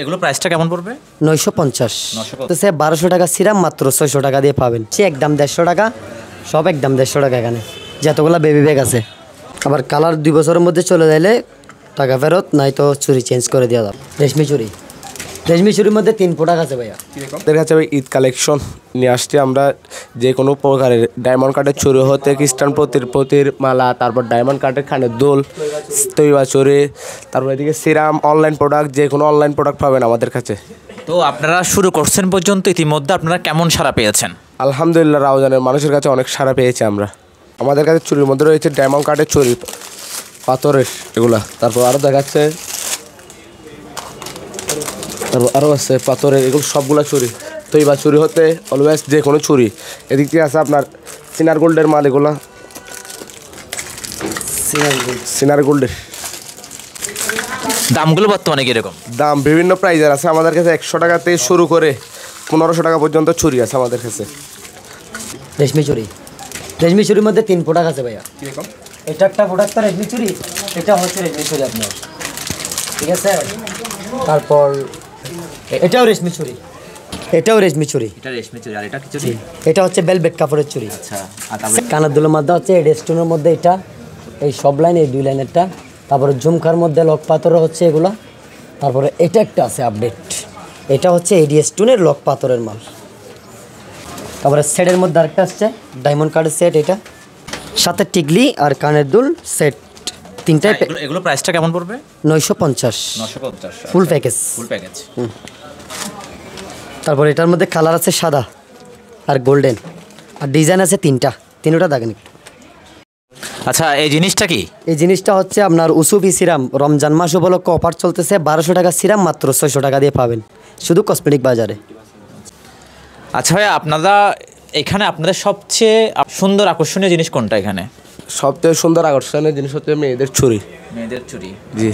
এগুলো প্রাইসটা কেমন পড়বে? 950। 1200 টাকা সিরাম মাত্র 600 টাকা দিয়ে পাবেন। সে একদম 150 টাকা, সব একদম 150 টাকা। এখানে যতগুলো বেবি ব্যাগ আছে। আবার কালার 2 বছরের মধ্যে চলে যাইলে টাকা ফেরত, নাই তো চুরি চেঞ্জ করে দেওয়া যাবে। রেশমি চুরির মধ্যে 3 প্রোডাক্ট আছে ভাইয়া। আমাদের কাছে ঈদ কালেকশন নিয়ে আসছি আমরা। যে কোনো প্রকারের ডায়মন্ড কার্ডের চুরি হতে খ্রিস্টান প্রতির মালা, তারপর ডায়মন্ড কার্ডের খানের দোল, তৈবা চুরি, তারপর এদিকে সিরাম, অনলাইন প্রোডাক্ট, যে কোনো অনলাইন প্রোডাক্ট পাবেন আমাদের কাছে। তো আপনারা শুরু করছেন পর্যন্ত ইতিমধ্যে আপনারা কেমন সাড়া পেয়েছেন? আলহামদুলিল্লাহ, রাউজানের মানুষের কাছে অনেক সাড়া পেয়েছি আমরা। আমাদের কাছে চুরির মধ্যে রয়েছে ডায়মন্ড কার্ডের চুরি, পাথরের এগুলা, তারপর আরও দেখাচ্ছে, তারপর আরও আছে পাথরের, এগুলো সবগুলা চুরি। তৈবা চুরি হতে অলওয়েজ যে কোনো চুরি। এদিক থেকে আছে আপনার সিনার গোল্ডের মাল, এগুলা সিনার গোল্ডের। দামগুলো বর্তমানে কীরকম? দাম বিভিন্ন প্রাইজের আছে আমাদের কাছে। 100 টাকা থেকে শুরু করে 1500 টাকা পর্যন্ত চুরি আছে আমাদের কাছে। রেশমি চুরির মধ্যে 3 প্রোডাক্ট আছে ভাইয়া। কীরকম? এটা একটা প্রোডাক্ট রেশমি চুরি, এটা হচ্ছে রেশমি চুরি আপনার, ঠিক আছে। তারপর এটাও রেশমি চুরি, এটা রেশমি চুরি আর এটা কি চুরি? এটা হচ্ছে বেলভেট কাপড়ের চুরি। আচ্ছা, কানের দুলের মধ্যে হচ্ছে এডি স্টোনের মধ্যে এটা, এই সব লাইন, এই 2 লাইনেরটা। তারপরে ঝুমকার মধ্যে লক পাথরের হচ্ছে এগুলো। তারপরে এটা একটা আছে আপডেট, এটা হচ্ছে এডি স্টোনের লক পাথরের মাল। তারপরে সেটের মধ্যে আরেকটা আসছে ডায়মন্ড কার্ডের সেট, এটা সাথে টিকলি আর কানের দুল সেট, 3টাই। এগুলো প্রাইসটা কেমন পড়বে? 950 ফুল প্যাকেজ। তারপর এটার মধ্যে কালার আছে সাদা আর গোল্ডেন, আর ডিজাইন আছে 3টা দেখেন একটু। আচ্ছা, এই জিনিসটা কি? এই জিনিসটা হচ্ছে আপনার উসুফি সিরাম। রমজান মাস উপলক্ষে অফার চলতেছে। 1200 টাকা সিরাম মাত্র 600 টাকা দিয়ে পাবেন, শুধু কসমেটিক বাজারে। আচ্ছা ভাইয়া, আপনারা এখানে আপনাদের সবচেয়ে সুন্দর আকর্ষণীয় জিনিস কোনটা এখানে? সবচেয়ে সুন্দর আকর্ষণীয় জিনিস হচ্ছে মেয়েদের চুরি। মেয়েদের চুরি, জি।